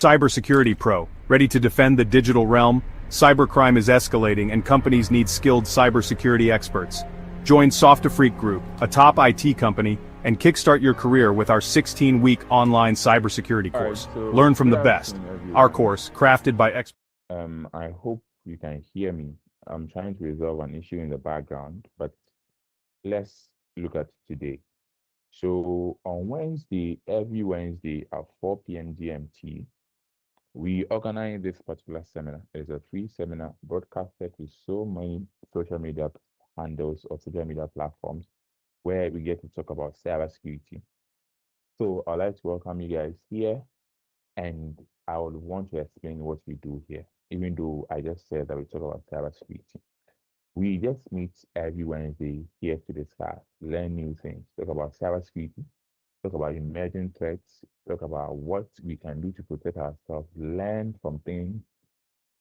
Cybersecurity Pro, ready to defend the digital realm? Cybercrime is escalating and companies need skilled cybersecurity experts. Join Softafreak Group, a top IT company, and kickstart your career with our 16-week online cybersecurity course. Alright, so Learn from the good best. afternoon, Our everyone. course, crafted by experts. I hope you can hear me. I'm trying to resolve an issue in the background, but let's look at today. So on Wednesday, every Wednesday at 4 p.m. GMT, we organize this particular seminar. It's a free seminar broadcasted to so many social media handles or social media platforms where we get to talk about cybersecurity. So I'd like to welcome you guys here, and I would want to explain what we do here, even though I just said that we talk about cybersecurity. We just meet every Wednesday here to discuss, learn new things, talk about cybersecurity, talk about emerging threats, talk about what we can do to protect ourselves, learn from things,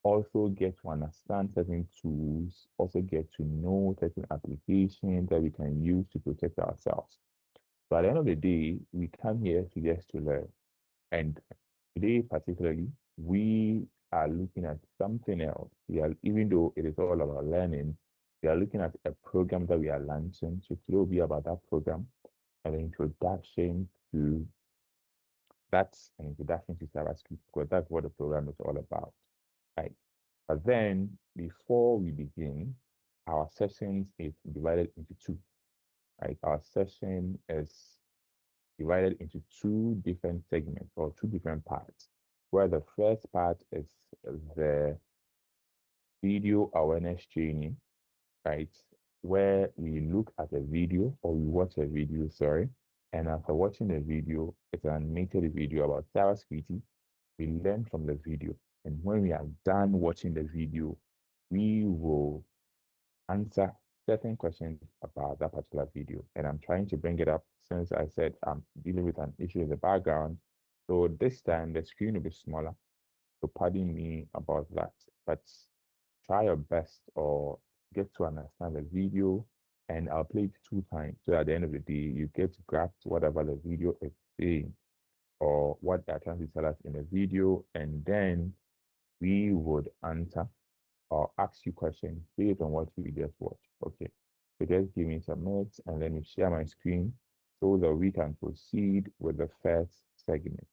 also get to understand certain tools, also get to know certain applications that we can use to protect ourselves. So at the end of the day, we come here to just to learn. And today, particularly, we are looking at something else. We are, even though it is all about learning, we are looking at a program that we are launching. So today will be about that program, and an introduction to that's an introduction to cybersecurity, because that's what the program is all about. Right. But then before we begin, our sessions is divided into two. Right. Our session is divided into two different segments or two different parts, where the first part is the video awareness training, right? Where we look at a video or we watch a video, sorry, and after watching the video, it's an animated video about cybersecurity. We learn from the video, and when we are done watching the video, we will answer certain questions about that particular video. And I'm trying to bring it up since I said I'm dealing with an issue in the background. So this time the screen will be smaller. So pardon me about that. But try your best or get to understand the video, and I'll play it 2 times. So at the end of the day, you get to grasp whatever the video is saying or what they're trying to tell us in the video, and then we would answer or ask you questions based on what you just watched. Okay. So just give me some minutes and let me share my screen so that we can proceed with the first segment.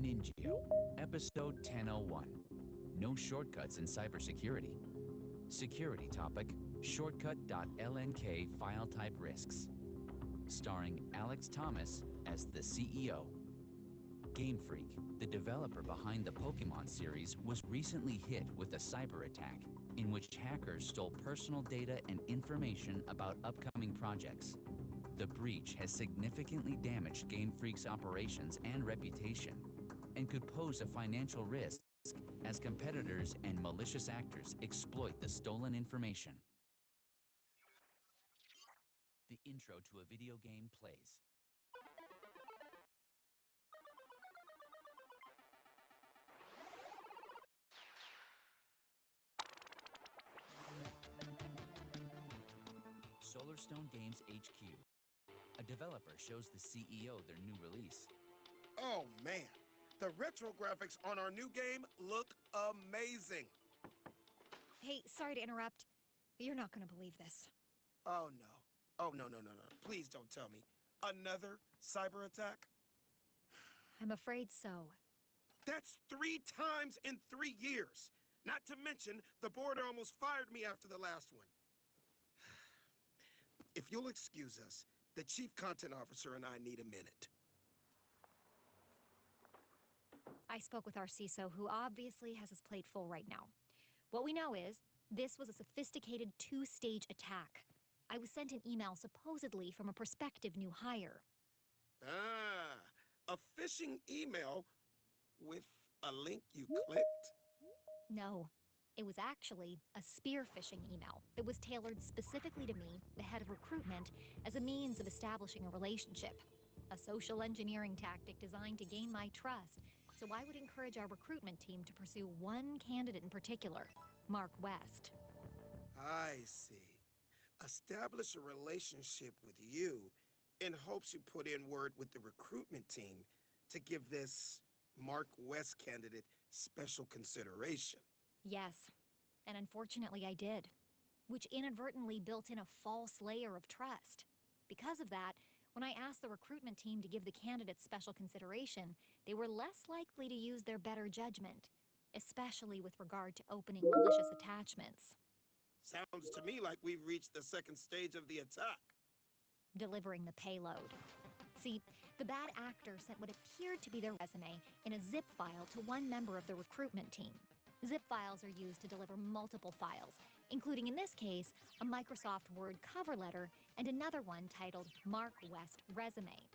Ninja, Episode 1001. No shortcuts in cybersecurity. Security topic, shortcut.lnk file type risks. Starring Alex Thomas as the CEO. Game Freak, the developer behind the Pokemon series, was recently hit with a cyber attack in which hackers stole personal data and information about upcoming projects. The breach has significantly damaged Game Freak's operations and reputation, and could pose a financial risk as competitors and malicious actors exploit the stolen information. The intro to a video game plays. Solarstone Games HQ. A developer shows the CEO their new release. Oh man, the retro graphics on our new game look amazing. Hey, sorry to interrupt. You're not gonna believe this. Oh no. Oh no. Please don't tell me. Another cyber attack? I'm afraid so. That's 3 times in 3 years. Not to mention, the board almost fired me after the last one. If you'll excuse us, the chief content officer and I need a minute. I spoke with our CISO, who obviously has his plate full right now. What we know is, this was a sophisticated 2-stage attack. I was sent an email supposedly from a prospective new hire. Ah, a phishing email with a link you clicked? No, it was actually a spear phishing email that was tailored specifically to me, the head of recruitment, as a means of establishing a relationship. A social engineering tactic designed to gain my trust, so I would encourage our recruitment team to pursue one candidate in particular, Mark West. I see. Establish a relationship with you in hopes you put in word with the recruitment team to give this Mark West candidate special consideration. Yes, and unfortunately I did, which inadvertently built in a false layer of trust. Because of that, when I asked the recruitment team to give the candidates special consideration, they were less likely to use their better judgment, especially with regard to opening malicious attachments. Sounds to me like we've reached the second stage of the attack. Delivering the payload. See, the bad actor sent what appeared to be their resume in a zip file to one member of the recruitment team. Zip files are used to deliver multiple files, including in this case, a Microsoft Word cover letter and another one titled Mark West Resume.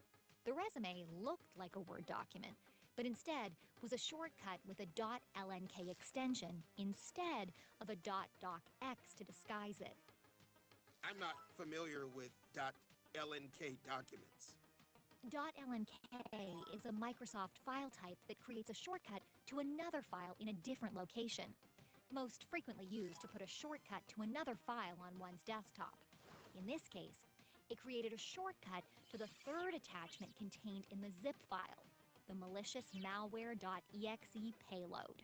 The resume looked like a Word document, but instead was a shortcut with a .lnk extension instead of a .docx to disguise it. I'm not familiar with .lnk documents. .lnk is a Microsoft file type that creates a shortcut to another file in a different location, most frequently used to put a shortcut to another file on one's desktop. In this case, it created a shortcut to the third attachment contained in the zip file, the malicious malware.exe payload.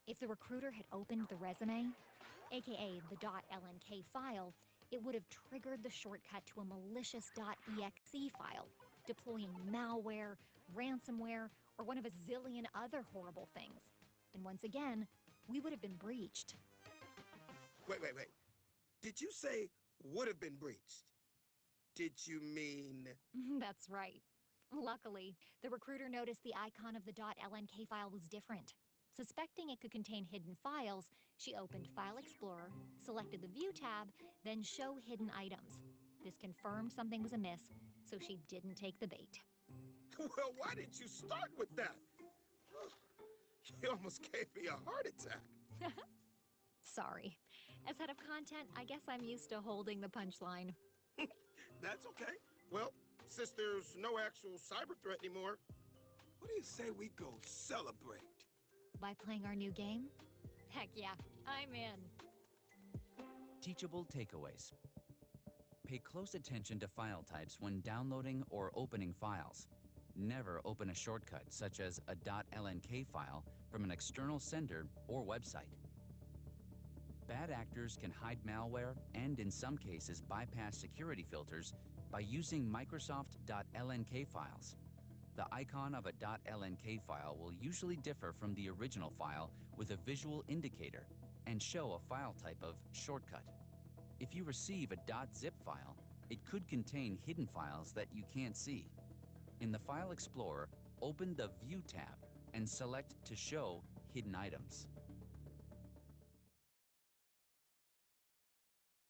If the recruiter had opened the resume, aka the .lnk file, it would have triggered the shortcut to a malicious .exe file, deploying malware, ransomware, or one of a zillion other horrible things. And once again, we would have been breached. Wait. Did you say would have been breached? Did you mean... That's right. Luckily, the recruiter noticed the icon of the .lnk file was different. Suspecting it could contain hidden files, she opened File Explorer, selected the View tab, then Show Hidden Items. This confirmed something was amiss, so she didn't take the bait. Well, why did you start with that? You almost gave me a heart attack. Sorry. As head of content, I guess I'm used to holding the punchline. That's okay. Well, since there's no actual cyber threat anymore, what do you say we go celebrate? By playing our new game? Heck yeah, I'm in. Teachable takeaways. Pay close attention to file types when downloading or opening files. Never open a shortcut such as a .lnk file from an external sender or website. Bad actors can hide malware and, in some cases, bypass security filters by using Microsoft.lnk files. The icon of a .lnk file will usually differ from the original file with a visual indicator and show a file type of shortcut. If you receive a .zip file, it could contain hidden files that you can't see. In the File Explorer, open the View tab and select to show hidden items.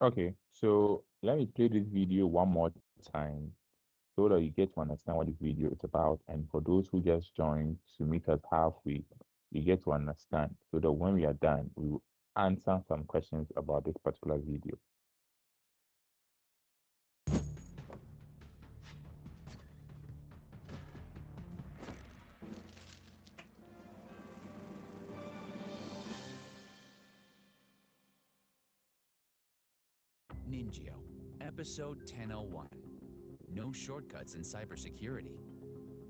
Okay, so let me play this video one more time so that you get to understand what this video is about. And for those who just joined to meet us halfway, you get to understand so that when we are done, we will answer some questions about this particular video. Ninjio, Episode 1001. No shortcuts in cybersecurity.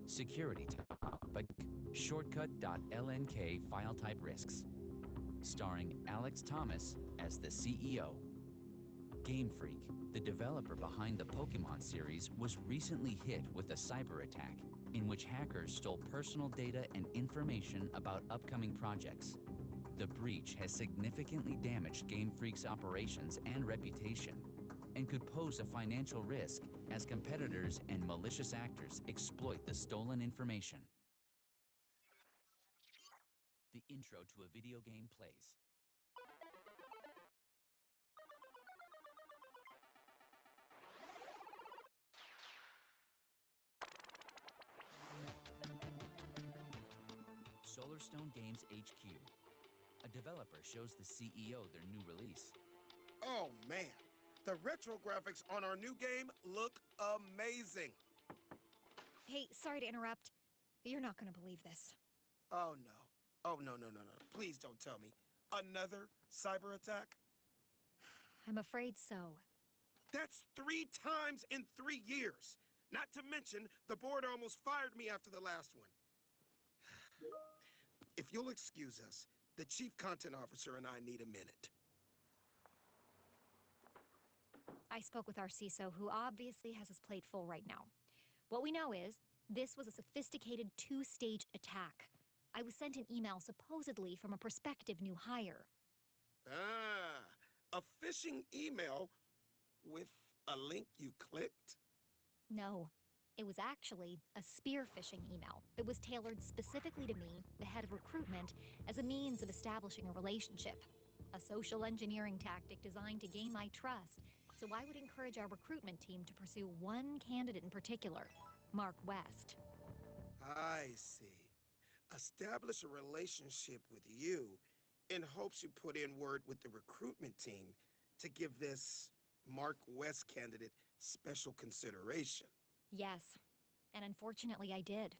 Security topic, shortcut.lnk file type risks. Starring Alex Thomas as the CEO. Game Freak, the developer behind the Pokemon series, was recently hit with a cyber attack in which hackers stole personal data and information about upcoming projects. The breach has significantly damaged Game Freak's operations and reputation, and could pose a financial risk as competitors and malicious actors exploit the stolen information. The intro to a video game plays. Solarstone Games HQ. A developer shows the CEO their new release. Oh man, the retro graphics on our new game look amazing. Hey, sorry to interrupt, but you're not going to believe this. Oh no. Oh no, no, no, no. Please don't tell me. Another cyber attack? I'm afraid so. That's 3 times in 3 years. Not to mention, the board almost fired me after the last one. If you'll excuse us, the chief content officer and I need a minute. I spoke with our CISO, who obviously has his plate full right now. What we know is, this was a sophisticated 2-stage attack. I was sent an email supposedly from a prospective new hire. Ah, a phishing email with a link you clicked? No, it was actually a spear phishing email that was tailored specifically to me, the head of recruitment, as a means of establishing a relationship. A social engineering tactic designed to gain my trust, so I would encourage our recruitment team to pursue one candidate in particular, Mark West. I see. Establish a relationship with you in hopes you put in word with the recruitment team to give this Mark West candidate special consideration. Yes, and unfortunately I did,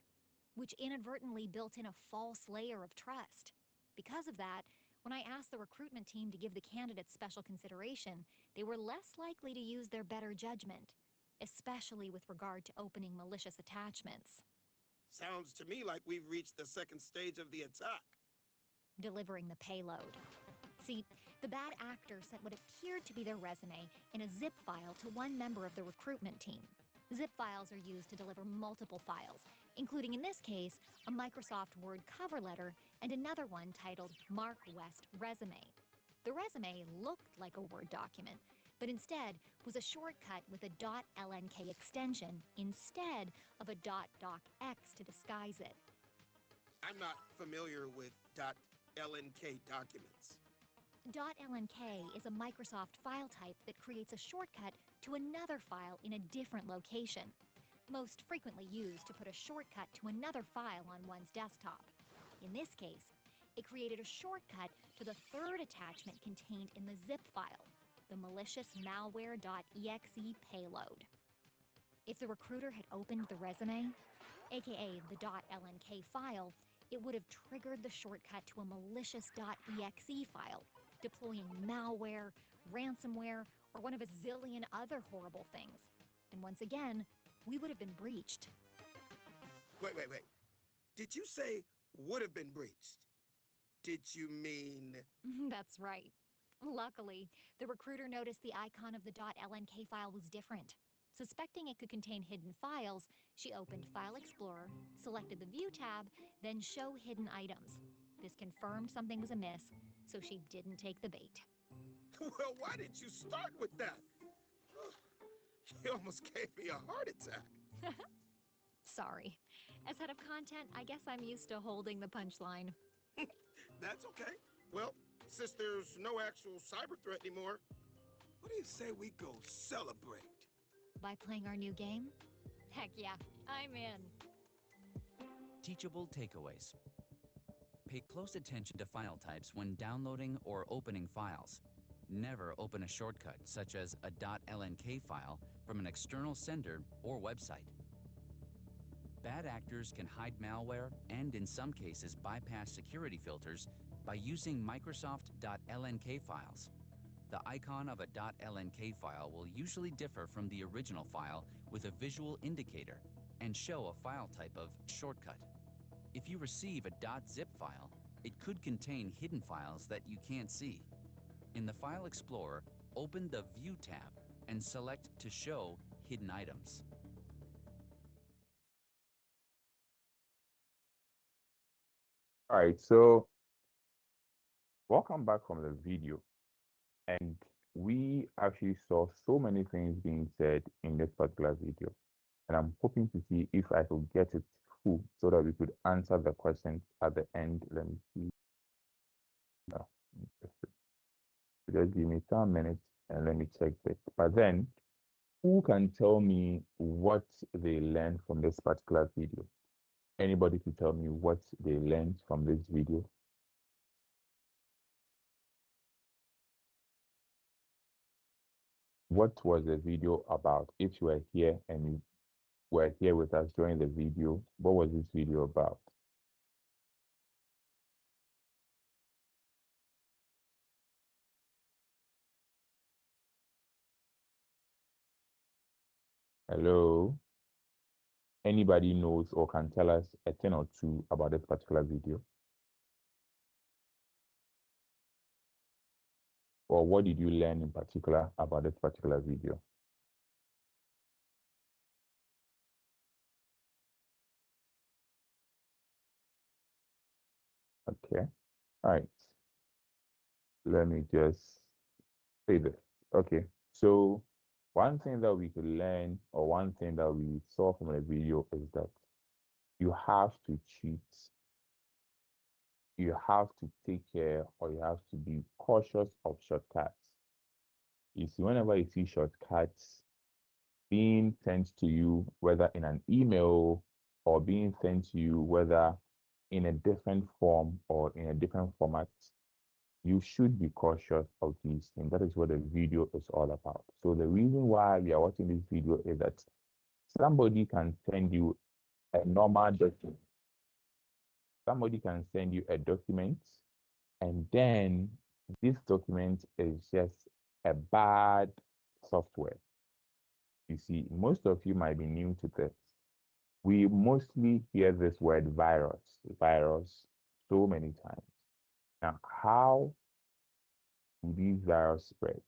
which inadvertently built in a false layer of trust. Because of that, when I asked the recruitment team to give the candidates special consideration, they were less likely to use their better judgment, especially with regard to opening malicious attachments. Sounds to me like we've reached the second stage of the attack. Delivering the payload. See, the bad actor sent what appeared to be their resume in a zip file to one member of the recruitment team. Zip files are used to deliver multiple files, including in this case, a Microsoft Word cover letter and another one titled Mark West Resume. The resume looked like a Word document, but instead was a shortcut with a .lnk extension instead of a .docx to disguise it. I'm not familiar with .lnk documents. .lnk is a Microsoft file type that creates a shortcut to another file in a different location, most frequently used to put a shortcut to another file on one's desktop. In this case, it created a shortcut to the third attachment contained in the zip file, the malicious malware.exe payload. If the recruiter had opened the resume, aka the .lnk file, it would have triggered the shortcut to a malicious.exe file, deploying malware, ransomware, or one of a zillion other horrible things. And once again, we would have been breached. Wait. Did you say would have been breached? Did you mean... That's right. Luckily, the recruiter noticed the icon of the .lnk file was different. Suspecting it could contain hidden files, she opened File Explorer, selected the View tab, then Show Hidden Items. This confirmed something was amiss, so she didn't take the bait. Well, why did you start with that? You almost gave me a heart attack. Sorry. As head of content, I guess I'm used to holding the punchline. That's okay. Well, since there's no actual cyber threat anymore, what do you say we go celebrate? By playing our new game? Heck yeah, I'm in. Teachable takeaways. Pay close attention to file types when downloading or opening files. Never open a shortcut, such as a .lnk file, from an external sender or website. Bad actors can hide malware and, in some cases, bypass security filters by using Microsoft.lnk files. The icon of a .lnk file will usually differ from the original file with a visual indicator and show a file type of shortcut. If you receive a .zip file, it could contain hidden files that you can't see. In the File Explorer, open the View tab and select to show hidden items. All right, so welcome back from the video. And we actually saw so many things being said in this particular video. And I'm hoping to see if I could get it full so that we could answer the questions at the end. Let me see. No, just give me 10 minutes and let me check this. But then, who can tell me what they learned from this particular video? Anybody to tell me what they learned from this video? What was the video about? If you were here and you were here with us during the video, what was this video about? Hello? Anybody knows or can tell us a thing or two about this particular video? Or what did you learn in particular about this particular video? Okay. All right. Let me just say this. Okay. So one thing that we could learn, or one thing that we saw from the video, is that you have to cheat. You have to take care, or you have to be cautious of shortcuts. You see, whenever you see shortcuts being sent to you, whether in an email or being sent to you, whether in a different form or in a different format, you should be cautious of these things. That is what the video is all about. So the reason why we are watching this video is that somebody can send you a normal document. Somebody can send you a document, and then this document is just a bad software. You see, most of you might be new to this. We mostly hear this word virus so many times. Now, how do these viruses spread?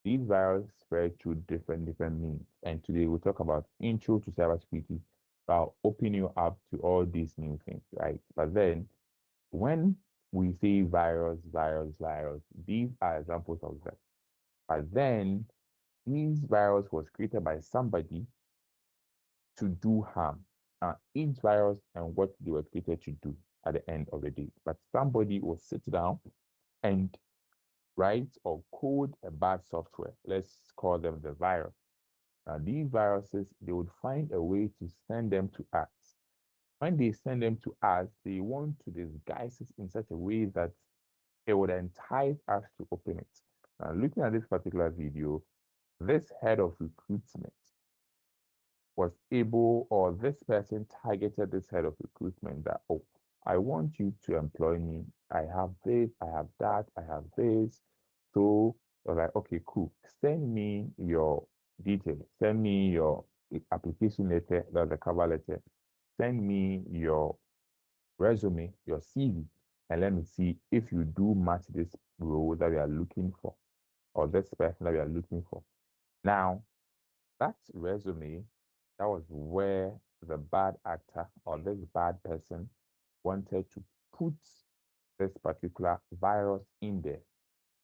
These viruses spread through different means. And today we'll talk about intro to cybersecurity. I'll open you up to all these new things, right? But then when we say virus, these are examples of them. But then these virus was created by somebody to do harm. Each virus and what they were created to do at the end of the day. But somebody will sit down and write or code a bad software. Let's call them the virus. Now, these viruses, they would find a way to send them to us. When they send them to us, they want to disguise it in such a way that it would entice us to open it. Now, looking at this particular video, this head of recruitment was able, or this person targeted this head of recruitment that, oh, I want you to employ me. I have this, I have that, I have this. So I was like, okay, cool. Send me your details. Send me your application letter, that's the cover letter. Send me your resume, your CV, and let me see if you do match this role that we are looking for, or this person that we are looking for. Now, that resume, that was where the bad actor or this bad person wanted to put this particular virus in there.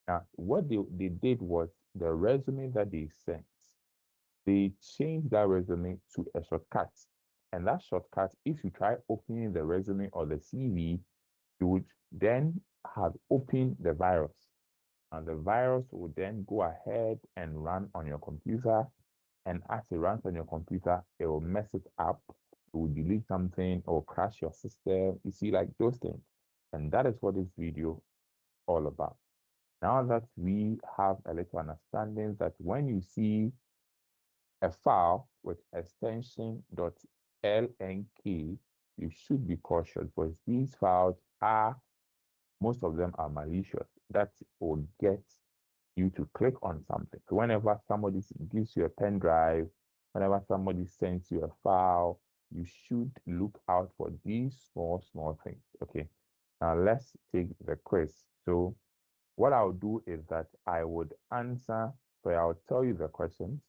Now, what they did was the resume that they sent, they changed that resume to a shortcut. And that shortcut, if you try opening the resume or the CV, you would then have opened the virus. And the virus would then go ahead and run on your computer and as it runs on your computer, it will mess it up. It will delete something or crash your system. You see, like those things. And that is what this video all about. Now that we have a little understanding that when you see a file with extension .lnk, you should be cautious because these files are, most of them are malicious. That will get you to click on something. So whenever somebody gives you a pen drive, whenever somebody sends you a file, you should look out for these small things. Okay. Now let's take the quiz. So what I'll do is that I would answer, so I'll tell you the questions,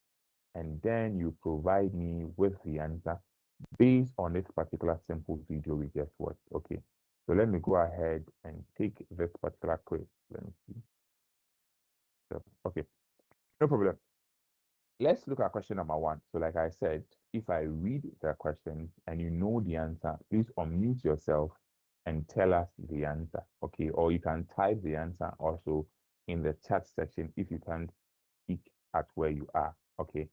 and then you provide me with the answer based on this particular simple video we just watched. Okay. So let me go ahead and take this particular quiz. Let me see. So, okay, no problem. Let's look at question number one. So, like I said, if I read the question and you know the answer, please unmute yourself and tell us the answer. Okay, or you can type the answer also in the chat section if you can't speak at where you are. Okay.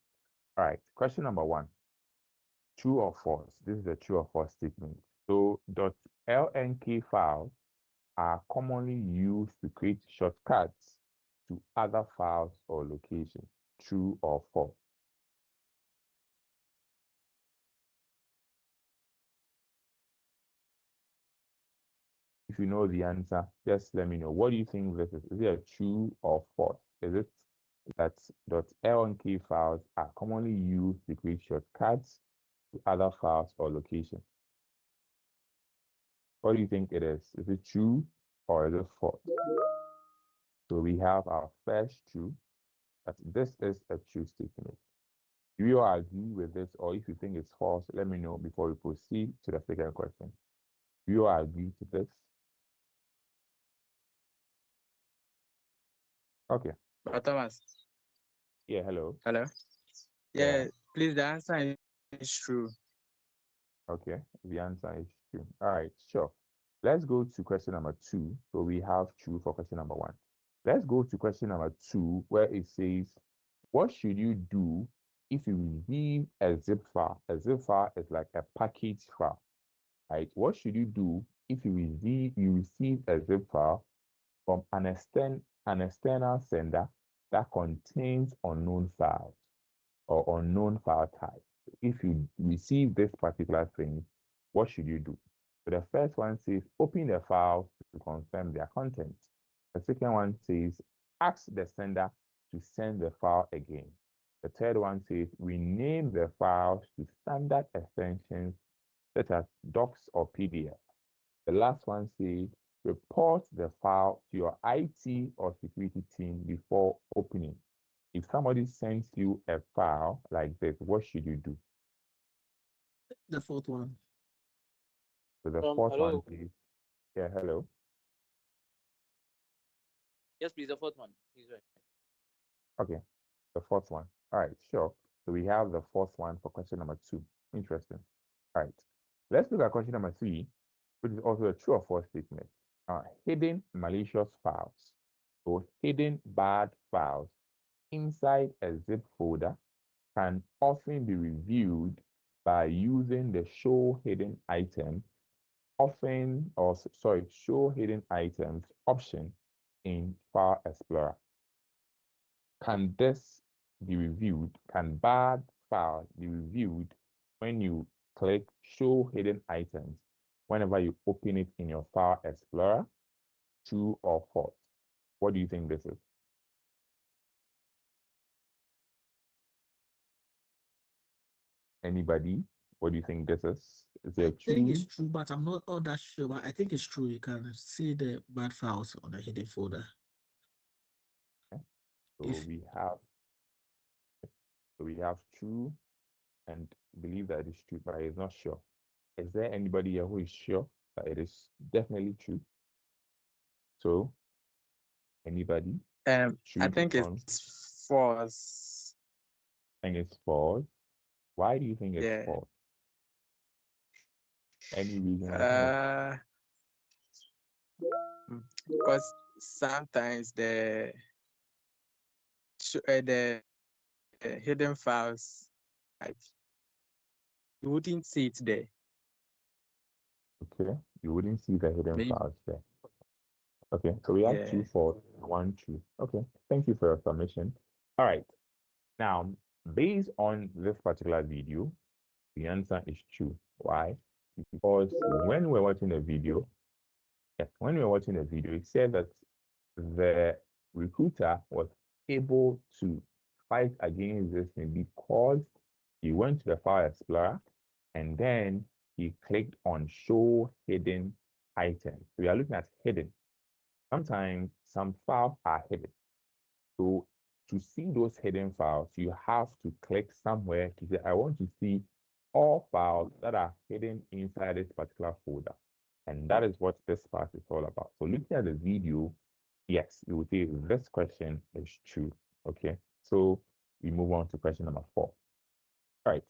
All right. Question number one. True or false? This is a true or false statement. So .lnk files are commonly used to create shortcuts to other files or locations. True or false? If you know the answer, just let me know. What do you think this is? Is it a true or false? Is it that .lnk files are commonly used to create shortcuts to other files or locations? What do you think it is? Is it true or is it false? So we have our first true, that this is a true statement. Do you agree with this, or if you think it's false, let me know before we proceed to the second question. Do you agree to this? Okay. But Thomas, Yeah, hello. hello. Yeah, Yeah, please, the answer is true. okay. The answer is true. All right, sure. Let's go to question number two. So we have true for question number one. Let's go to question number two, where it says, what should you do if you receive a zip file? A zip file is like a package file, right? What should you do if you receive a zip file from an external sender that contains unknown files or unknown file type? If you receive this particular thing, what should you do? So the first one says open the files to confirm their content. The second one says ask the sender to send the file again. The third one says rename the files to standard extensions such as docs or PDF. The last one says report the file to your IT or security team before opening. If somebody sends you a file like this, what should you do? The fourth one. So the fourth one, Hello. please. Yeah, hello. Yes, please, the fourth one. He's right. Okay, the fourth one. All right, sure. So we have the fourth one for question number two. Interesting. All right. Let's look at question number three, which is also a true or false statement. Hidden malicious files or hidden bad files inside a zip folder can often be reviewed by using the show hidden item show hidden items option in File Explorer. Can this be reviewed? Can bad file be reviewed when you click show hidden items whenever you open it in your File Explorer? True or false? What do you think this is? Anybody? What do you think this is? Is I it think it's true? true, but I'm not all that sure. But I think it's true. You can see the bad files on the hidden folder. So If we have true and believe that it is true, but it's not sure. Is there anybody here who is sure that it is definitely true? So, anybody? I True think on it's false. and it's false. Why do you think it's Yeah. false? Any reason why you think it's Uh, because sometimes the hidden files, like you wouldn't see it there. Okay, you wouldn't see the hidden Maybe. files there. Okay, so we have Yeah. 2 for 1 true. Okay, thank you for your submission. All right, now based on this particular video, the answer is true. Why? Because when we're watching the video, when we were watching the video, it said that the recruiter was able to fight against this thing because he went to the file explorer and then he clicked on show hidden items. We are looking at hidden. Sometimes some files are hidden. So to see those hidden files, you have to click somewhere to say, I want to see all files that are hidden inside this particular folder. And that is what this part is all about. So looking at the video, yes, you would say this question is true. Okay, so we move on to question number 4. All right,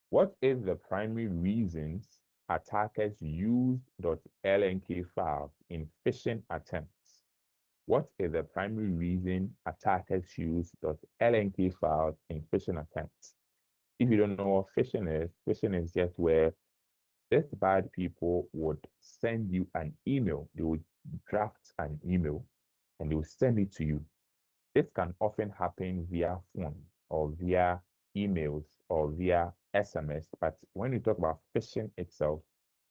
what is the primary reasons attackers use .lnk files in phishing attempts? What is the primary reason attackers use .lnk files in phishing attempts? If you don't know what phishing is just where these bad people would send you an email. They would draft an email and they will send it to you. This can often happen via phone or via emails or via SMS. But when you talk about phishing itself,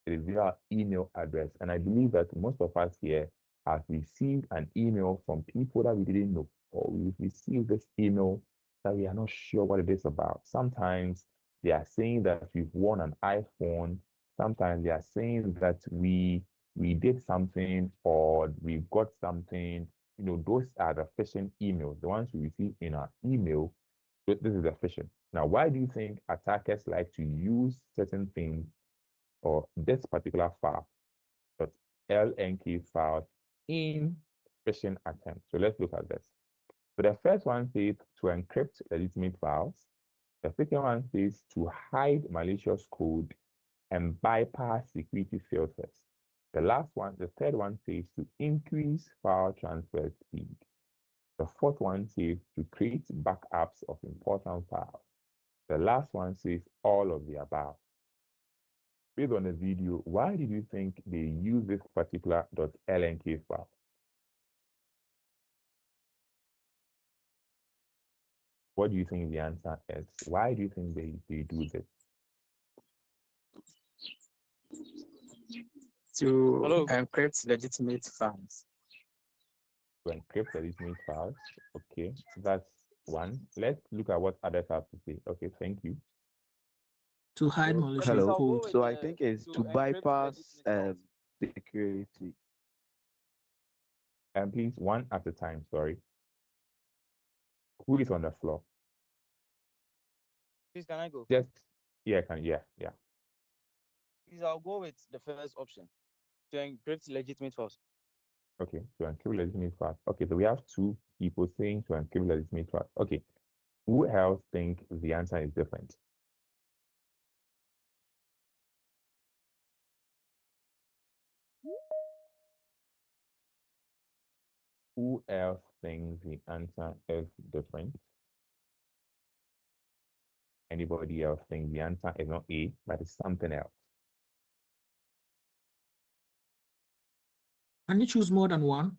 it is via email address. And I believe that most of us here have received an email from people that we didn't know, or we've received this email that we are not sure what it is about. Sometimes they are saying that we've won an iPhone. Sometimes they are saying that we did something or we got something. Those are the phishing emails, the ones we receive in our email. This is the phishing. Now, why do you think attackers like to use certain things or this particular file, .lnk file, in phishing attempts? So let's look at this. So the first one says to encrypt legitimate files. The second one says to hide malicious code and bypass security filters. The third one says to increase file transfer speed. The fourth one says to create backups of important files. The last one says all of the above. Based on the video, why did you think they use this particular .lnk file? What do you think the answer is? Why do you think they do this? To encrypt legitimate files. To encrypt legitimate files. Okay, that's one. Let's look at what others have to say. Okay, thank you. To hide malicious Hello. code. So I think it's to bypass security. And please, one at a time, sorry. Who is on the floor? Please, can I go? Just, yeah. Please, I'll go with the first option to encrypt legitimate files. Okay, to encrypt legitimate files. Okay, so we have 2 people saying to encrypt legitimate files. Okay, who else think the answer is different? Who else thinks the answer is different? Anybody else think the answer is not A, but it's something else? Can you choose more than one?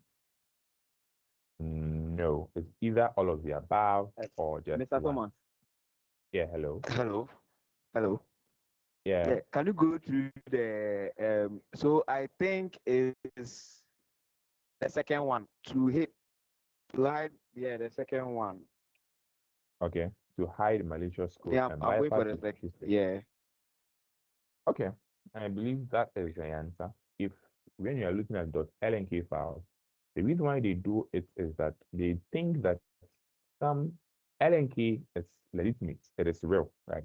No, it's either all of the above or just Mr. one. Thomas. Yeah, hello. Hello. Yeah. Can you go through the so I think is the second one to hide, yeah, the second one. Okay, to hide malicious code Yeah, and I'm waiting for bypass the second. security. Yeah. Okay, I believe that is the answer. If when you are looking at .lnk files, the reason why they do it is that they think that some LNK is legitimate, it is real, right?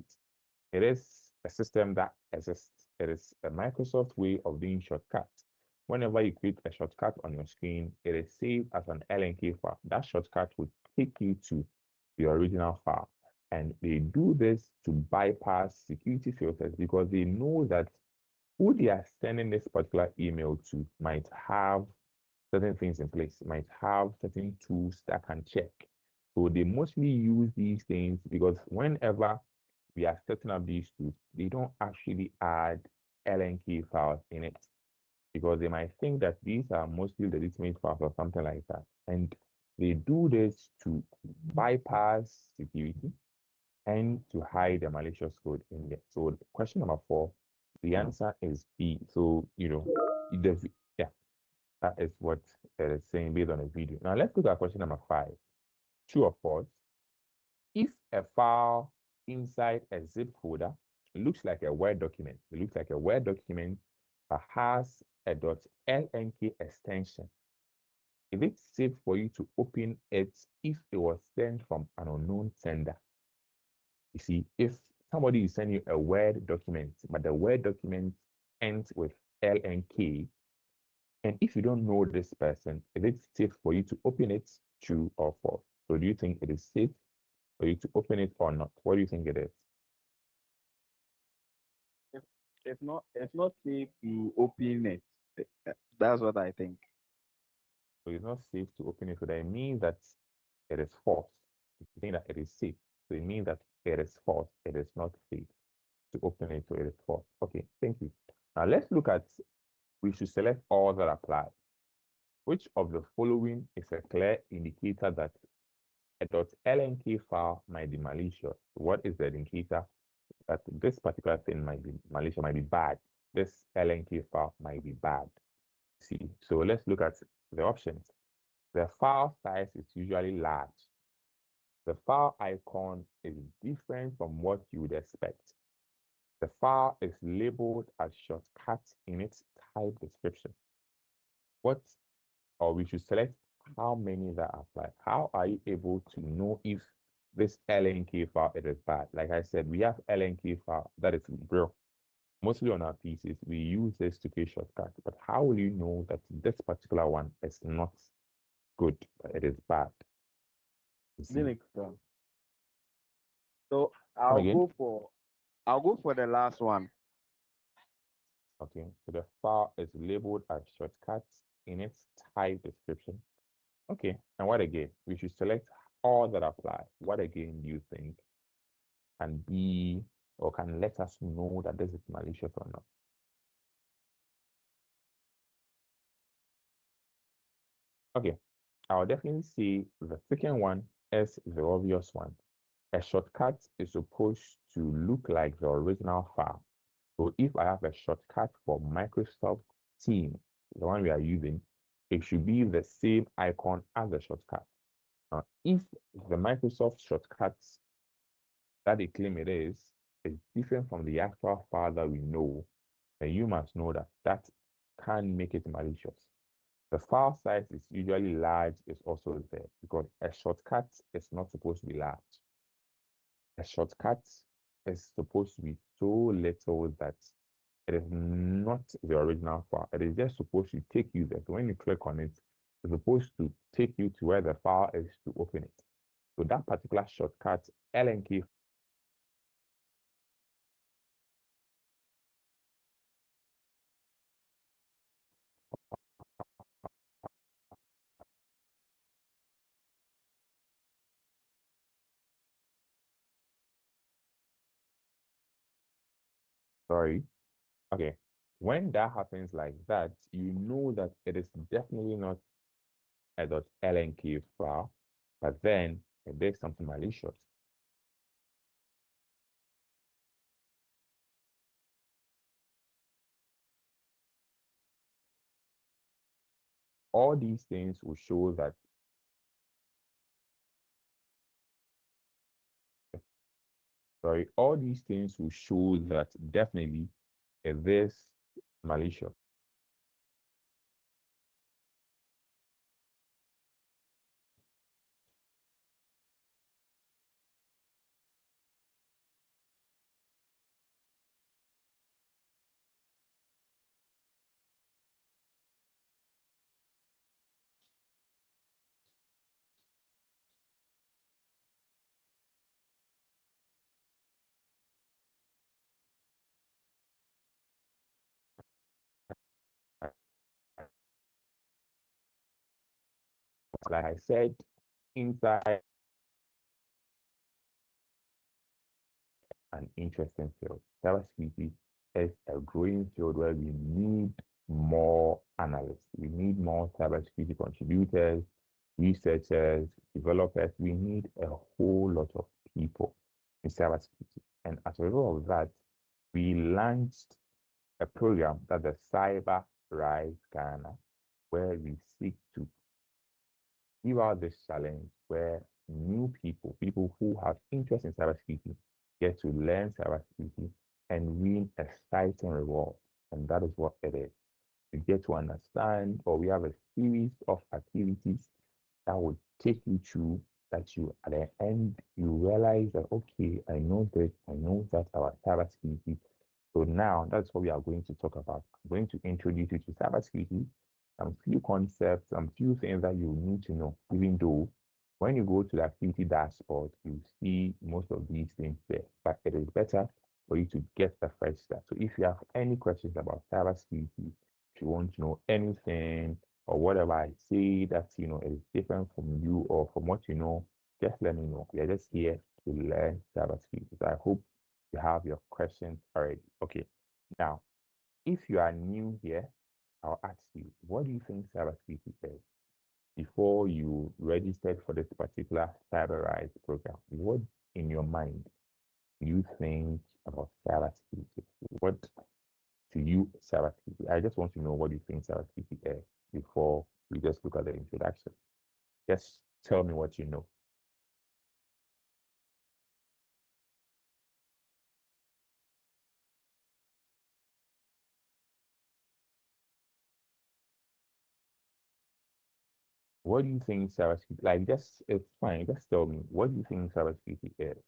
It is a system that exists. It is a Microsoft way of doing shortcuts. Whenever you create a shortcut on your screen, it is saved as an LNK file. That shortcut will take you to the original file. And they do this to bypass security filters because they know that who they are sending this particular email to might have certain things in place, might have certain tools that can check. So they mostly use these things because whenever we are setting up these tools, they don't actually add LNK files in it because they might think that these are mostly legitimate files or something like that. And they do this to bypass security and to hide the malicious code in there. So question number 4, the answer is B. So, yeah, that is what it is saying based on the video. Now let's look at question number 5. True or false? If a file inside a zip folder looks like a Word document, it looks like a Word document but has a .lnk extension, is it safe for you to open it if it was sent from an unknown sender? You see, if somebody is sending you a Word document, but the Word document ends with LNK, and if you don't know this person, is it safe for you to open it, true or false? So do you think it is safe for you to open it or not? What do you think it is? If it's not safe to open it. That's what I think. So it's not safe to open it. So that means that it is false. If you think that it is safe, so it means that it is false. It is not safe to open it, so it is false. Okay, thank you. Now let's look at, we should select all that apply. Which of the following is a clear indicator that a .lnk file might be malicious? What is the indicator that this particular thing might be malicious, might be bad? This LNK file might be bad. See, so let's look at the options. The file size is usually large. The file icon is different from what you would expect. The file is labeled as shortcut in its type description. What, or we should select how many that apply. How are you able to know if this LNK file is bad? Like I said, we have LNK file that is real. Mostly on our PCs, we use this to create shortcuts. But how will you know that this particular one is not good, but it is bad? You see? So Come I'll again? go for the last one. Okay, so the file is labeled as shortcuts in its type description. Okay, and what again? We should select all that apply. What again do you think can be or can let us know that this is malicious or not? Okay, I'll definitely say the second one is the obvious one. A shortcut is supposed to look like the original file. So if I have a shortcut for Microsoft Teams, the one we are using, it should be the same icon as the shortcut. Now, if the Microsoft shortcuts that they claim it is different from the actual file that we know, then you must know that that can make it malicious. The file size is usually large is also there because a shortcut is not supposed to be large. A shortcut is supposed to be so little that it is not the original file. It is just supposed to take you there. So when you click on it, it's supposed to take you to where the file is to open it. So that particular shortcut, LNK, sorry. Okay. When that happens like that, you know that it is definitely not a .lnk file, but then there's something malicious. All these things will show that, sorry, all these things will show that definitely it is malicious. Like I said, inside an interesting field. Cybersecurity is a growing field where we need more analysts. We need more cybersecurity contributors, researchers, developers. We need a whole lot of people in cybersecurity. And as a result of that, we launched a program that the Cyber Rise Ghana, where we seek to give out this challenge where new people who have interest in cybersecurity, get to learn cybersecurity and win exciting rewards. And that is what it is. You get to understand, or we have a series of activities that will take you through that you at the end you realize that okay, I know this, I know that about cybersecurity. So now that's what we are going to talk about. I'm going to introduce you to cybersecurity, some few concepts, some few things that you need to know, even though when you go to the activity dashboard, you see most of these things there. But it is better for you to get the first step. So if you have any questions about cybersecurity, if you want to know anything or whatever I say that is different from you or from what you know, just let me know. We are just here to learn cybersecurity. So I hope you have your questions already. Okay. Now, if you are new here, I'll ask you, what do you think cybersecurity is? Before you registered for this particular CyberRise program, what in your mind do you think about cybersecurity? What to you cybersecurity? I just want to know what you think cybersecurity is before we just look at the introduction. Just tell me what you know. What do you think cybersecurity? Like, just it's fine. Just tell me what do you think cybersecurity is,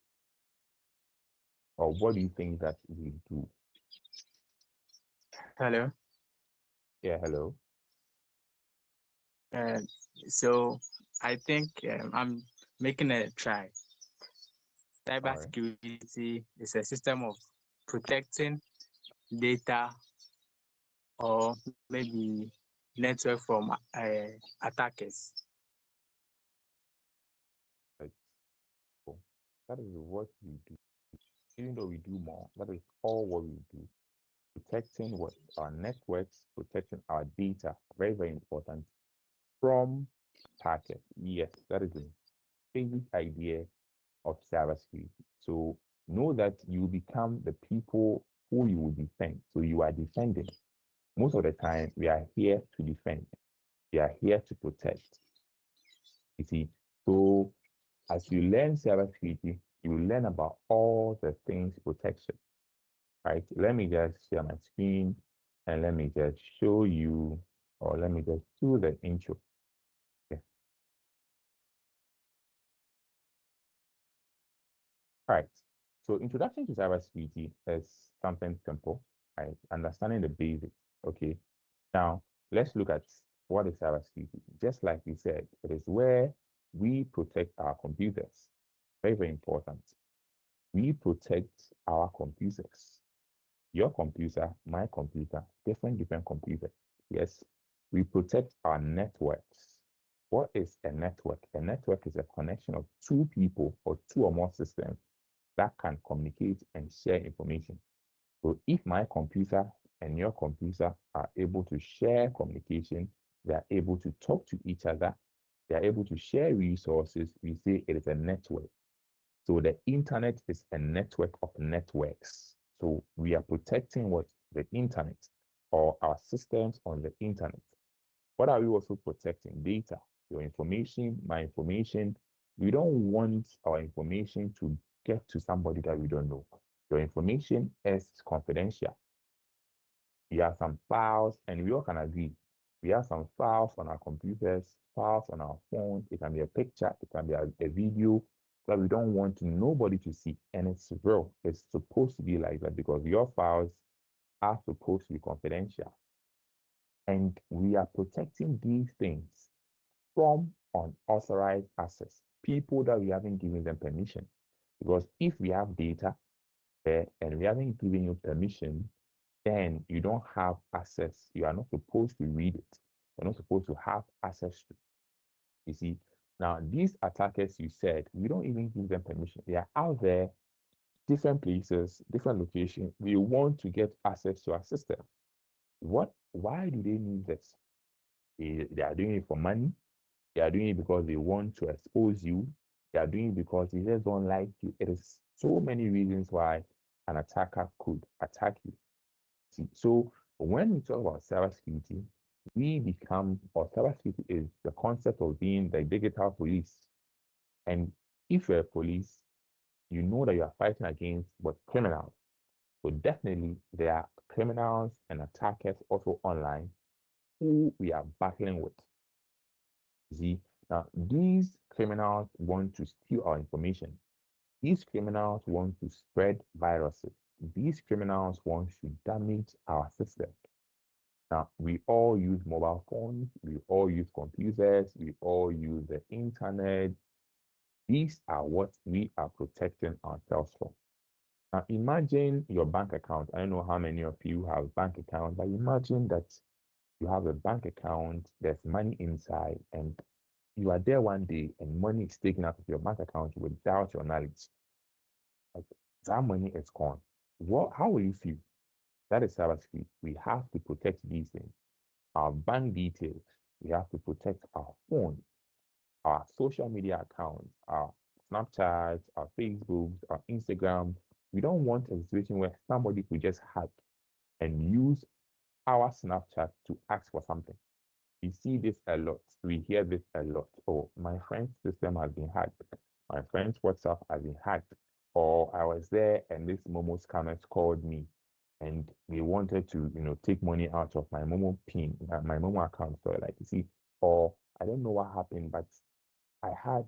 or what do you think that we do? Hello. Yeah, hello. Uh, so I think I'm making a try. All right. Cybersecurity is a system of protecting data or maybe network from attackers. Like, cool. That is what we do. Even though we do more, that is all what we do. Protecting what our networks, protecting our data, very, very important from attackers. Yes, that is the basic idea of cybersecurity. So know that you become the people who you will defend. So you are defending. Most of the time, we are here to defend. We are here to protect. You see, so as you learn cybersecurity, you learn about all the things protection, right? Let me just share my screen and let me just show you, or let me just do the intro. Okay. All right. So introduction to cybersecurity is something simple, right? Understanding the basics. Okay. Now let's look at what is cybersecurity. Just like we said, it is where we protect our computers. Very, very important. We protect our computers. Your computer, my computer, different computers. Yes, we protect our networks. What is a network? A network is a connection of two people or two or more systems that can communicate and share information. So if my computer and your computer are able to share communication, they are able to talk to each other, they are able to share resources, we say it is a network. So the internet is a network of networks. So we are protecting what the internet or our systems on the internet. What are we also protecting? Data, your information, my information. We don't want our information to get to somebody that we don't know. Your information is confidential. We have some files, and we all can agree. We have some files on our computers, files on our phones. It can be a picture, it can be a video that we don't want nobody to see. And it's real. It's supposed to be like that because your files are supposed to be confidential. And we are protecting these things from unauthorized access, people that we haven't given them permission. Because if we have data there and we haven't given you permission, then you don't have access. You are not supposed to read it. You're not supposed to have access to. You see, now these attackers, you said, we don't even give them permission. They are out there different places, different locations, they want to get access to our system. Why do they need this? They are doing it for money. They are doing it because they want to expose you. They are doing it because they just don't like you. It is so many reasons why an attacker could attack you. See, so when we talk about cybersecurity, or cybersecurity is the concept of being the digital police. And if you're a police, you know that you are fighting against what criminals. So definitely there are criminals and attackers also online who we are battling with. See, now these criminals want to steal our information. These criminals want to spread viruses. These criminals want to damage our system. Now, we all use mobile phones, we all use computers, we all use the internet. These are what we are protecting ourselves from. Now, imagine your bank account. I don't know how many of you have bank accounts, but imagine that you have a bank account, there's money inside, and you are there one day and money is taken out of your bank account without your knowledge. Like that money is gone. How will you feel? That is cybersecurity. We have to protect these things. Our bank details. We have to protect our phone, our social media accounts, our Snapchat, our Facebook, our Instagram. We don't want a situation where somebody could just hack and use our Snapchat to ask for something. We see this a lot. We hear this a lot. Oh, my friend's system has been hacked. My friend's WhatsApp has been hacked. Or I was there and this Momo scammers called me and they wanted to, take money out of my Momo pin, my Momo account. So like you see, or I don't know what happened, but I had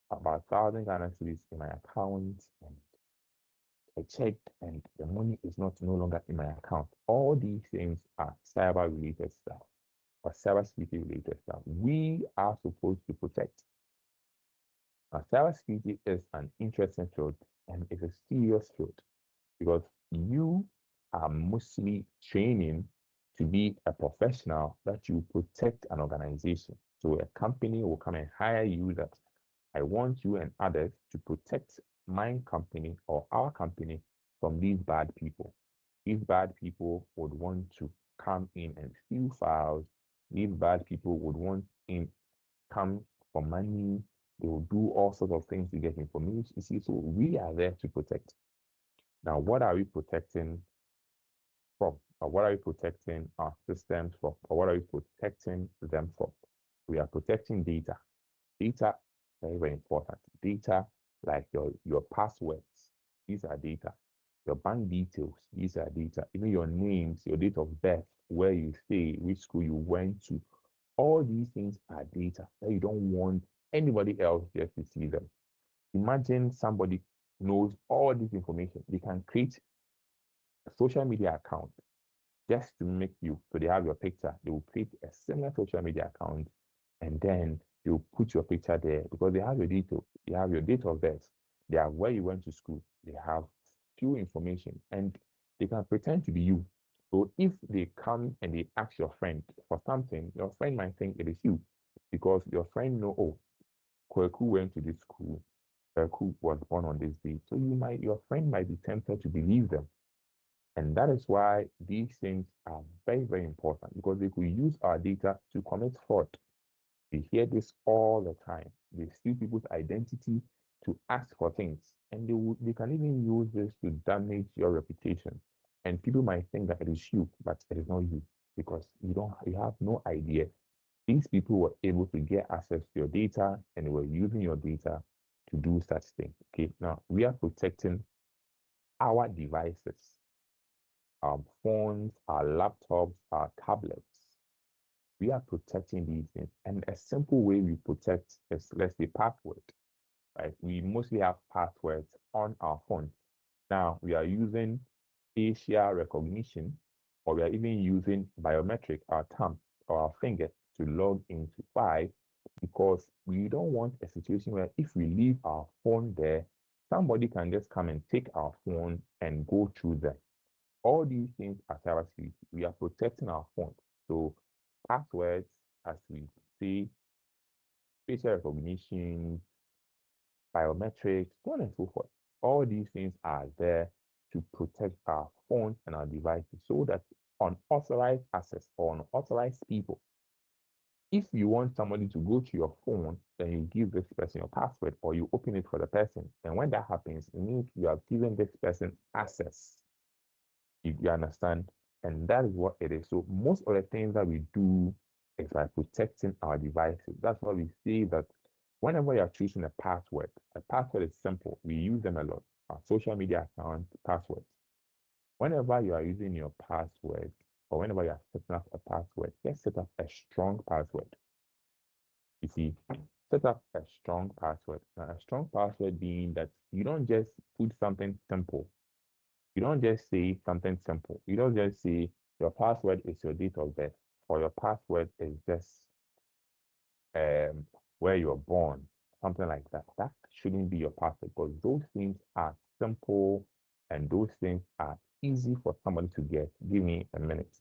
about 1,000 Ghana cedis in my account and I checked and the money is no longer in my account. All these things are cyber related stuff or cybersecurity related stuff. We are supposed to protect. Now, cybersecurity is an interesting field and it's a serious field because you are mostly training to be a professional that you protect an organization. So a company will come and hire you that I want you and others to protect my company or our company from these bad people. These bad people would want to come in and steal files. These bad people would want in come for money. They will do all sorts of things to get information. You see, so we are there to protect. Now, what are we protecting from? Or what are we protecting our systems from? Or what are we protecting them from? We are protecting data. Data, very, very important. Data like your passwords, these are data. Your bank details, these are data. Even your names, your date of birth, where you stay, which school you went to, all these things are data that you don't want anybody else just to see them. Imagine somebody knows all this information. They can create a social media account just to make you, so they have your picture. They will create a similar social media account and then you put your picture there because they have your details, they have your date of birth, they have where you went to school, they have few information, and they can pretend to be you. So if they come and they ask your friend for something, your friend might think it is you because your friend know, oh, Kweku went to this school, Kweku was born on this day. So your friend might be tempted to believe them. And that is why these things are very, very important because they could use our data to commit fraud. We hear this all the time. They steal people's identity to ask for things, and they can even use this to damage your reputation. And people might think that it is you, but it is not you because you have no idea. These people were able to get access to your data and they were using your data to do such things. Okay, now we are protecting our devices, our phones, our laptops, our tablets. We are protecting these things. And a simple way we protect is, let's say, password, right? We mostly have passwords on our phone. Now we are using facial recognition, or we are even using biometric, our thumb or our finger to log into Five because we don't want a situation where if we leave our phone there, somebody can just come and take our phone and go through them. All these things are cybersecurity. We are protecting our phone. So passwords, as we see, facial recognition, biometrics, so on and so forth. All these things are there to protect our phones and our devices so that unauthorized access or unauthorized people, if you want somebody to go to your phone, then you give this person your password or you open it for the person. And when that happens, it means you have given this person access, if you understand. And that is what it is. So most of the things that we do is by protecting our devices. That's why we say that whenever you're choosing a password is simple. We use them a lot. Our social media account passwords. Whenever you are using your password or whenever you are setting up a password, just set up a strong password. You see, set up a strong password. Now, a strong password being that you don't just put something simple. You don't just say something simple. You don't just say your password is your date of birth or your password is just where you're born, something like that. That shouldn't be your password because those things are simple and those things are easy for somebody to get. Give me a minute.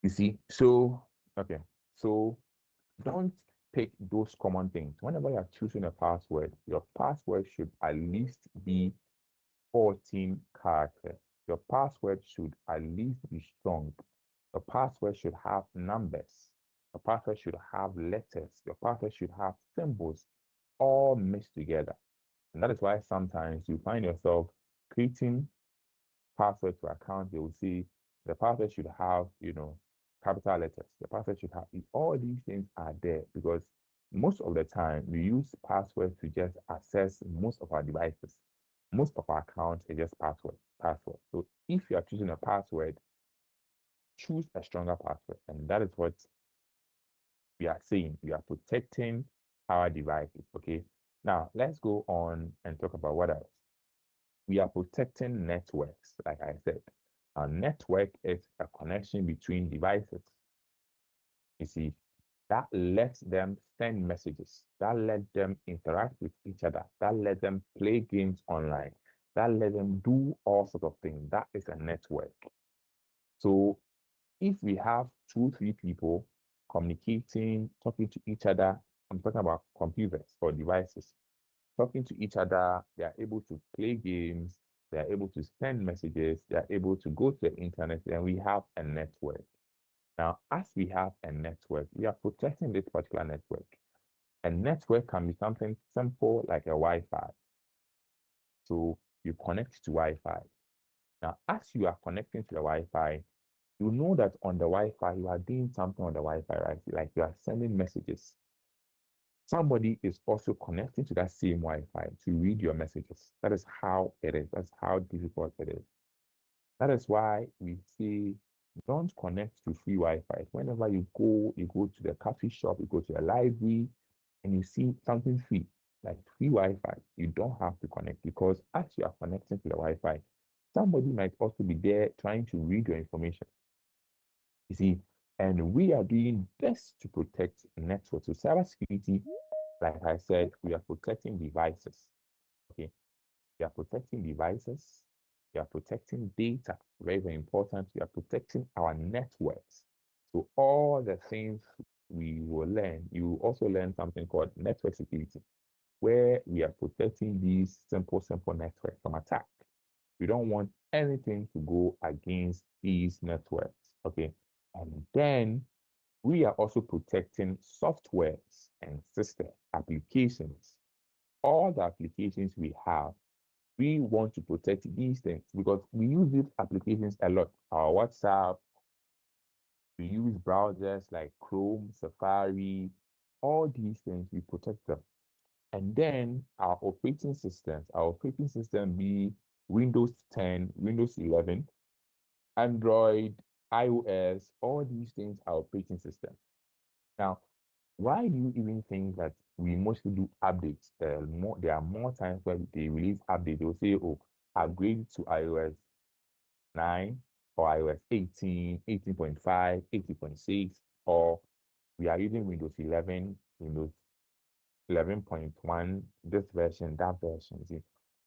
You see, so okay, so don't pick those common things. Whenever you're choosing a password, your password should at least be 14 characters. Your password should at least be strong. Your password should have numbers. Your password should have letters. Your password should have symbols all mixed together. And that is why sometimes you find yourself creating password to account, they will see the password should have, capital letters. The password should have all these things are there because most of the time we use password to just access most of our devices. Most of our accounts is just password. So if you are choosing a password, choose a stronger password. And that is what we are saying. We are protecting our devices. Okay. Now let's go on and talk about what else. We are protecting networks, like I said. A network is a connection between devices. You see, that lets them send messages, that let them interact with each other, that let them play games online, that let them do all sorts of things. That is a network. So if we have 2, 3 people communicating, talking to each other, I'm talking about computers or devices, talking to each other, they are able to play games, they are able to send messages, they are able to go to the internet, and we have a network. Now, as we have a network, we are protecting this particular network. A network can be something simple like a Wi-Fi. So you connect to Wi-Fi. Now, as you are connecting to the Wi-Fi, you know that on the Wi-Fi, you are doing something on the Wi-Fi, right? Like you are sending messages. Somebody is also connecting to that same Wi-Fi to read your messages. That is how it is. That's how difficult it is. That is why we say don't connect to free Wi-Fi. Whenever you go to the coffee shop, you go to the library, and you see something free, like free Wi-Fi, you don't have to connect because as you are connecting to the Wi-Fi, somebody might also be there trying to read your information. You see, and we are doing this to protect networks. So cybersecurity, like I said, we are protecting devices. Okay, we are protecting devices. We are protecting data. Very, very important. We are protecting our networks. So all the things we will learn, you will also learn something called network security, where we are protecting these simple networks from attack. We don't want anything to go against these networks. Okay. And then we are also protecting softwares and system applications. All the applications we have, we want to protect these things because we use these applications a lot. Our WhatsApp, we use browsers like Chrome, Safari, all these things, we protect them. And then our operating system be Windows 10, Windows 11, Android, iOS, all these things are operating system. Now, why do you even think that we mostly do updates? There are more times where they release update. They'll say, "Oh, upgrade to iOS 9 or iOS 18, 18.5, 18.6, or we are using Windows 11, Windows 11.1, this version, that version." See,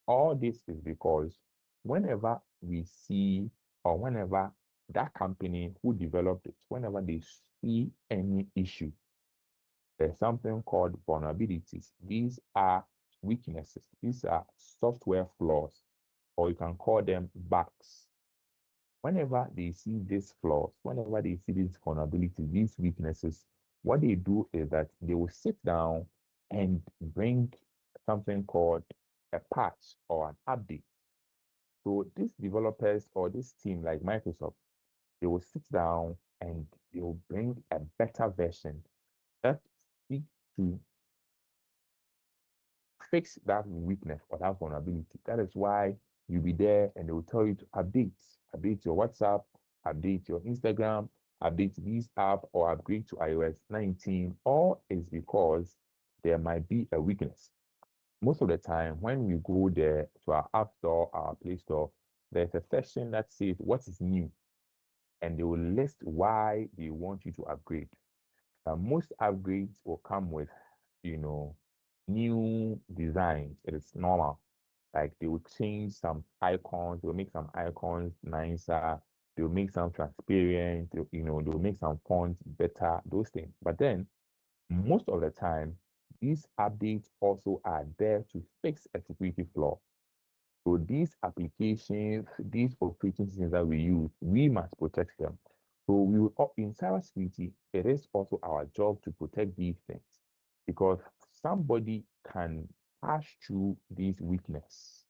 all this is because whenever we see or whenever that company who developed it, whenever they see any issue, there's something called vulnerabilities. These are weaknesses. These are software flaws, or you can call them bugs. Whenever they see these flaws, whenever they see these vulnerabilities, these weaknesses, what they do is that they will sit down and bring something called a patch or an update. So these developers or this team like Microsoft, they will sit down and they will bring a better version that speaks to fix that weakness or that vulnerability. That is why you'll be there and they will tell you to update your WhatsApp, update your Instagram, update this app, or upgrade to iOS 19. All is because there might be a weakness. Most of the time, when we go there to our App Store, our Play Store, there's a section that says what is new, and they will list why they want you to upgrade. Most upgrades will come with, new designs. It is normal. Like they will change some icons, they'll make some icons nicer, they'll make some transparent, they'll make some fonts better, those things. But then most of the time, these updates also are there to fix a security flaw. So these applications, these operating systems that we use, we must protect them. So we will, in cybersecurity, it is also our job to protect these things because somebody can pass through these weakness.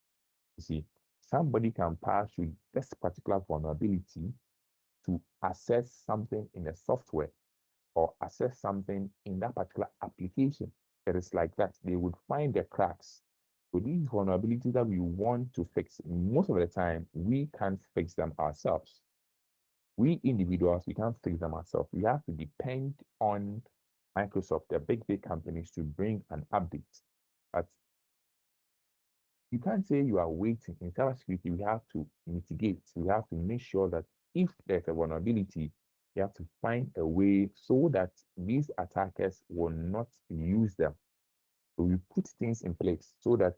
You see, somebody can pass through this particular vulnerability to access something in the software or access something in that particular application. It is like that. They would find the cracks. So these vulnerabilities that we want to fix, most of the time, we can't fix them ourselves. We individuals, we can't fix them ourselves. We have to depend on Microsoft, the big companies, to bring an update. But you can't say you are waiting. In cybersecurity, we have to mitigate. We have to make sure that if there's a vulnerability, you have to find a way so that these attackers will not use them. So we put things in place so that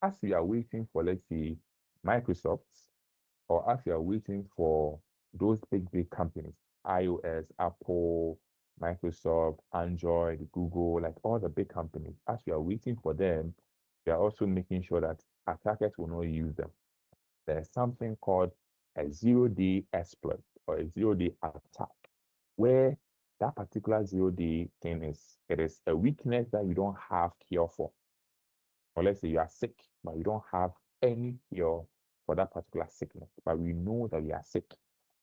as we are waiting for, let's say, Microsoft, or as we are waiting for those big companies, iOS, Apple, Microsoft, Android, Google, like all the big companies, as we are waiting for them, we are also making sure that attackers will not use them. There's something called a zero-day exploit or a zero-day attack, where that particular zero-day thing it is a weakness that you don't have cure for. Or let's say you are sick, but you don't have any cure for that particular sickness. But we know that we are sick.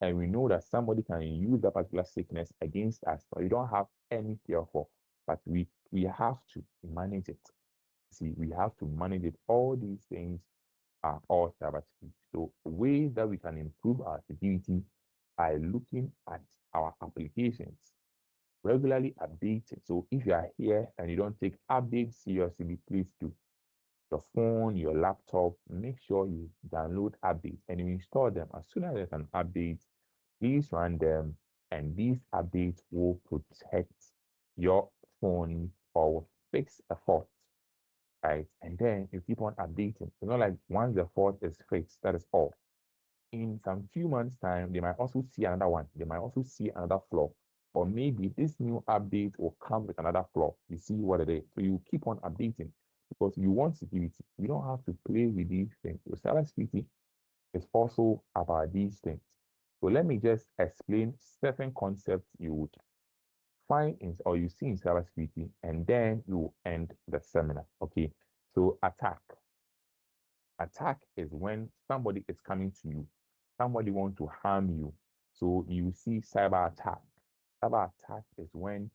And we know that somebody can use that particular sickness against us, but we don't have any cure for. But we have to manage it. See, we have to manage it. All these things are all cybersecurity. So ways that we can improve our security by looking at our applications, regularly updating. So if you are here and you don't take updates seriously, please do. Your phone, your laptop, make sure you download updates and you install them. As soon as there's an update, please run them, and these updates will protect your phone or will fix a fault, right? And then you keep on updating. It's not like once the fault is fixed, that is all. In some few months' time, they might also see another one. They might also see another flaw. Or maybe this new update will come with another flaw. You see what it is. So you keep on updating because you want security. You don't have to play with these things. So cybersecurity is also about these things. So let me just explain certain concepts you would find in or you see in cybersecurity, and then you end the seminar. Okay. So attack. Attack is when somebody is coming to you, somebody wants to harm you. So you see cyber attack. Cyber attack is when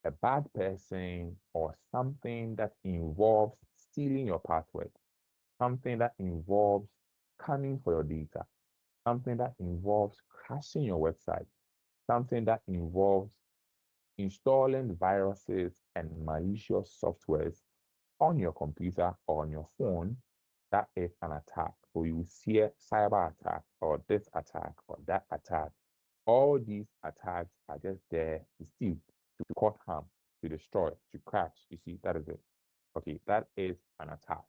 a bad person or something that involves stealing your password, something that involves coming for your data, something that involves crashing your website, something that involves installing viruses and malicious softwares on your computer or on your phone, that is an attack. So you see a cyber attack or this attack or that attack. All these attacks are just there to steal, to cause harm, to destroy, to crash. You see, that is it. Okay, that is an attack.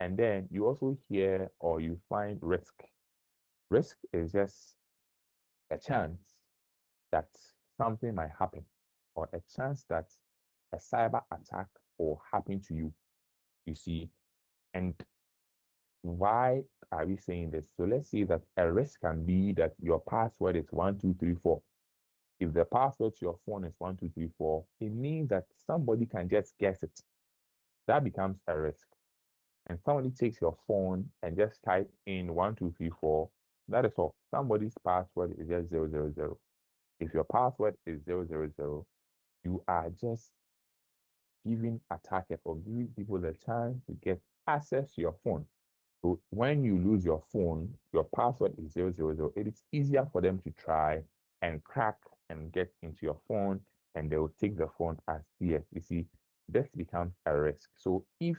And then you also hear or you find risk. Risk is just a chance that something might happen, or a chance that a cyber attack will happen to you. You see, and why are we saying this? So let's say that a risk can be that your password is 1234. If the password to your phone is 1234, it means that somebody can just guess it. That becomes a risk. And somebody takes your phone and just type in 1234, that is all. Somebody's password is just 000. If your password is 000, you are just giving attackers or giving people the chance to get access to your phone. So when you lose your phone, your password is 000. It is easier for them to try and crack and get into your phone, and they will take the phone as DS. You see, this becomes a risk. So if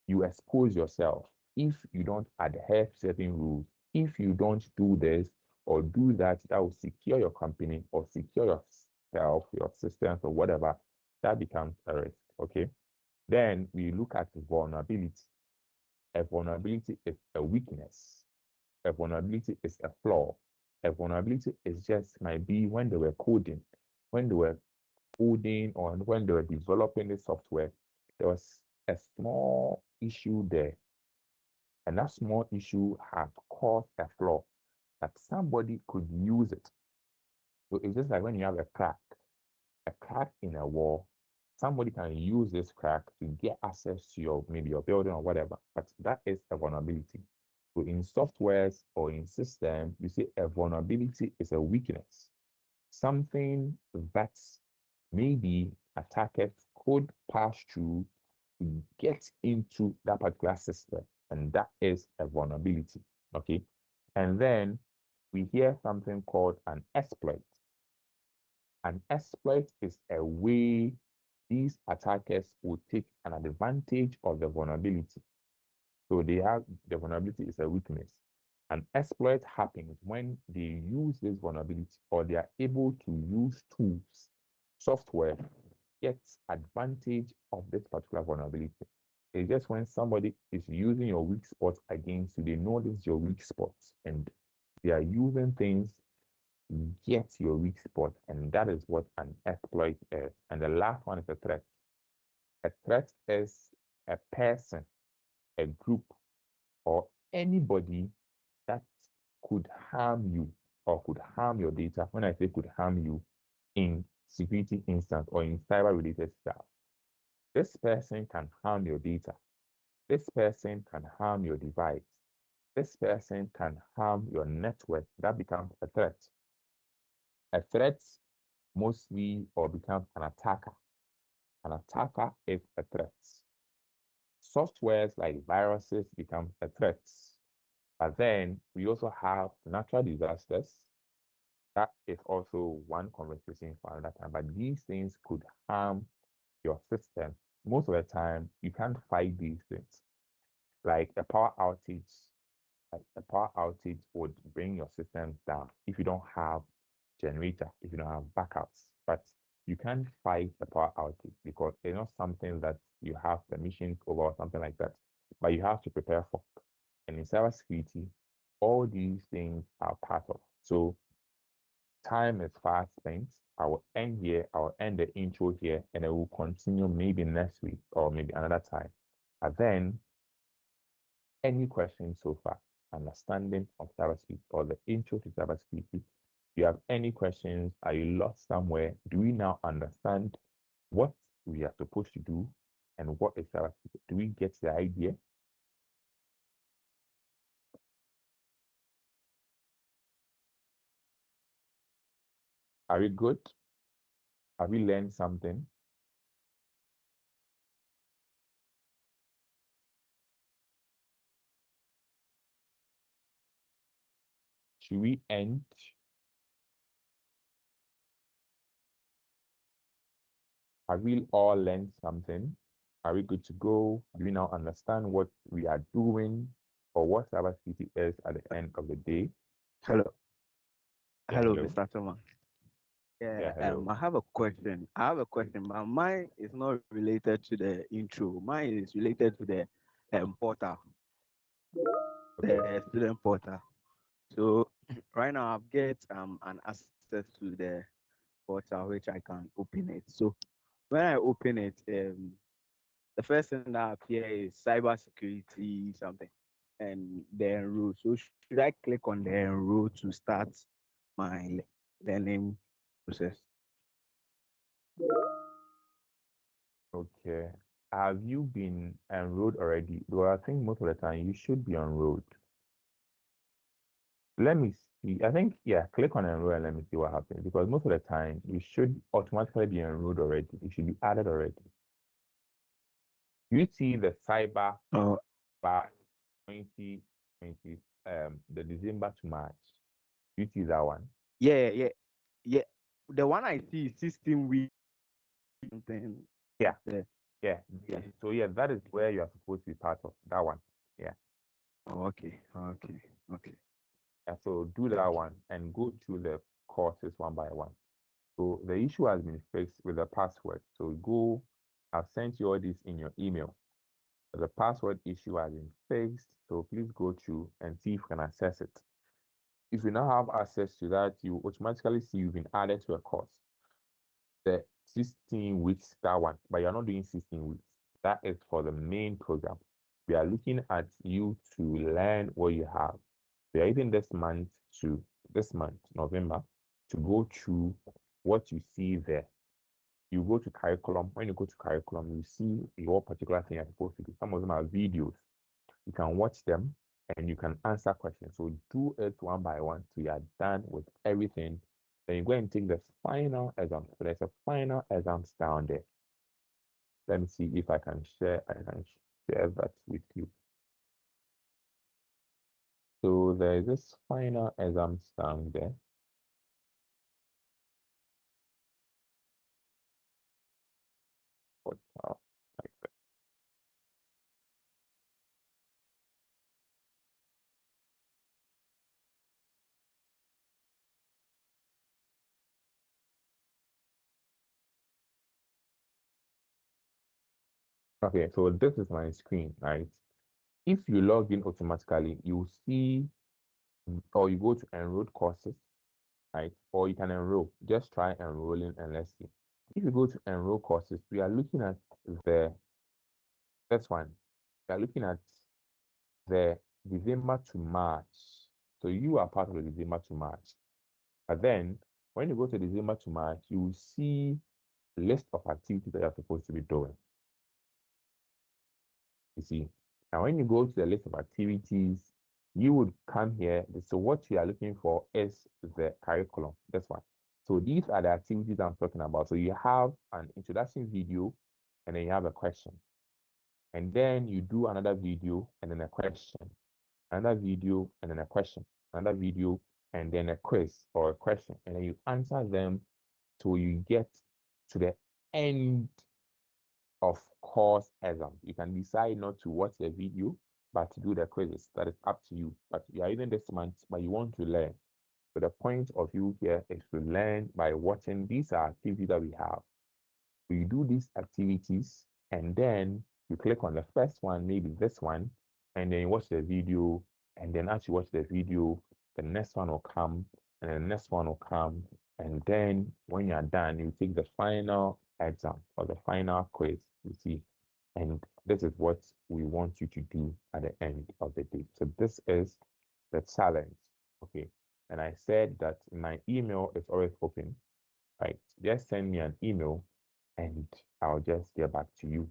you expose yourself, if you don't adhere to certain rules, if you don't do this or do that, that will secure your company or secure yourself, your systems or whatever, that becomes a risk. Okay. Then we look at vulnerability. A vulnerability is a weakness. A vulnerability is a flaw. A vulnerability is just might be when they were coding, when they were coding or when they were developing the software, there was a small issue there. And that small issue has caused a flaw that somebody could use it. So it's just like when you have a crack in a wall, somebody can use this crack to get access to your maybe your building or whatever. But that is a vulnerability. So in softwares or in systems, you see a vulnerability is a weakness, something that maybe attackers could pass through to get into that particular system, and that is a vulnerability. Okay, and then we hear something called an exploit. An exploit is a way these attackers will take an advantage of the vulnerability. So they have the vulnerability is a weakness. An exploit happens when they use this vulnerability or they are able to use tools, software, gets advantage of this particular vulnerability. It's just when somebody is using your weak spots against you, they know this is your weak spots and they are using things to get your weak spot. And that is what an exploit is. And the last one is a threat. A threat is a person, a group, or anybody that could harm you or could harm your data. When I say could harm you in security instance or in cyber related stuff, this person can harm your data. This person can harm your device. This person can harm your network. That becomes a threat. A threat mostly or becomes an attacker. An attacker is a threat. Softwares like viruses become a threat. But then we also have natural disasters. That is also one conversation for another time. But these things could harm your system. Most of the time, you can't fight these things. Like a power outage would bring your systems down if you don't have generator, if you don't have backups. But you can't fight a power outage because it's not something that you have permissions over or something like that. But you have to prepare for. And in cybersecurity, all these things are part of. So time is fast spent. I will end here. I will end the intro here, and I will continue maybe next week or maybe another time. And then, any questions so far? Understanding of cybersecurity or the intro to cybersecurity. If you have any questions, are you lost somewhere? Do we now understand what we are supposed to do and what is cybersecurity? Do we get the idea? Are we good? Have we learned something? Should we end? Have we all learned something? Are we good to go? Do we now understand what we are doing or what cybersecurity is at the end of the day? Hello. Yeah, Hello, hello. Mr. Thomas. Yeah, hello. I have a question. But mine is not related to the intro. Mine is related to the portal, Okay. the student portal. So right now I've get an access to the portal which I can open it. So when I open it, the first thing that appears is cybersecurity something and the enroll. So should I click on the enroll to start my learning process? Okay. Have you been enrolled already? Well, I think most of the time you should be enrolled. Let me see. I think, yeah, click on enroll and let me see what happens. Because most of the time you should automatically be enrolled already. You should be added already. You see the cyber Oh bar 2020, the December to March. You see that one? yeah, yeah, yeah. The one I see is 16 weeks something. Yeah, Yeah. yeah. So yeah, that is where you are supposed to be part of. That one. Yeah. Oh, okay. Yeah, so do that one and go through the courses one by one. So the issue has been fixed with the password. So go, I've sent you all this in your email. The password issue has been fixed. So please go through and see if you can access it. If you now have access to that, you automatically see you've been added to a course. The 16 weeks, that one, but you're not doing 16 weeks. That is for the main program. We are looking at you to learn what you have. We are using this month, November, to go through what you see there. You go to curriculum. When you go to curriculum, you see what particular thing you're supposed to do. Some of them are videos. You can watch them and you can answer questions. So do it one by one till you are done with everything. Then you go and take the final exam. So there's a final exams down there. Let me see if I can share. I can share that with you. So there is this final exams down there. Like that. Okay, so this is my screen, right? If you log in automatically, you see, or you go to enrolled courses, right? Or you can enroll. Just try enrolling and let's see. If you go to enroll courses, we are looking at the first one. We are looking at the December to March. So you are part of the December to March. But then when you go to December to March, you will see a list of activities that you're supposed to be doing. You see, now when you go to the list of activities, you would come here. So what you are looking for is the curriculum. This one. So these are the activities I'm talking about. So you have an introduction video, and then you have a question, and then you do another video, and then a question, another video, and then a question, another video, and then a quiz or a question, and then you answer them till you get to the end of course exam. You can decide not to watch the video, but to do the quizzes. That is up to you. But you are even this month, but you want to learn. So the point of you here is to learn by watching. These are activities that we have. So you do these activities and then you click on the first one, maybe this one, and then you watch the video. And then as you watch the video, the next one will come, and the next one will come. And then when you're done, you take the final exam or the final quiz, you see. And this is what we want you to do at the end of the day. So this is the challenge. Okay. And I said that my email is always open, right? Just send me an email and I'll just get back to you.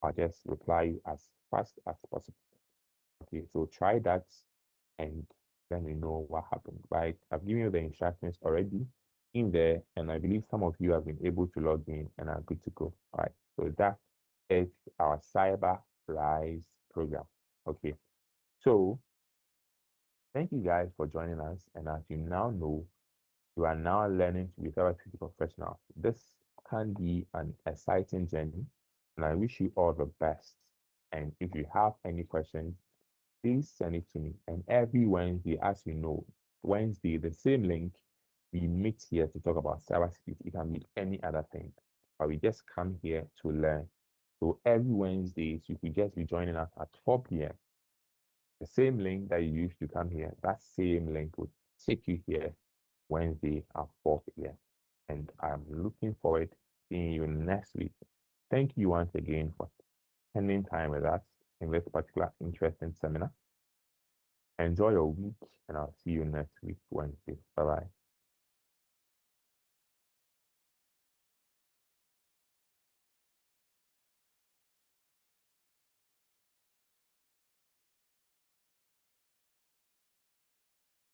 I'll just reply you as fast as possible. Okay, so try that and let me know what happened. Right, I've given you the instructions already in there, and I believe some of you have been able to log in and are good to go. All right, so that is our Cyber Rise program. Okay, so thank you guys for joining us, and as you now know, you are now learning to be a cybersecurity professional. This can be an exciting journey, and I wish you all the best. And if you have any questions, please send it to me. And every Wednesday, as you know, Wednesday, the same link, we meet here to talk about cybersecurity. It can be any other thing, but we just come here to learn. So every Wednesday, you could just be joining us at 4 p.m. The same link that you used to come here, that same link would take you here Wednesday at 4 p.m. And I'm looking forward to seeing you next week. Thank you once again for spending time with us in this particular interesting seminar. Enjoy your week, and I'll see you next week, Wednesday. Bye bye.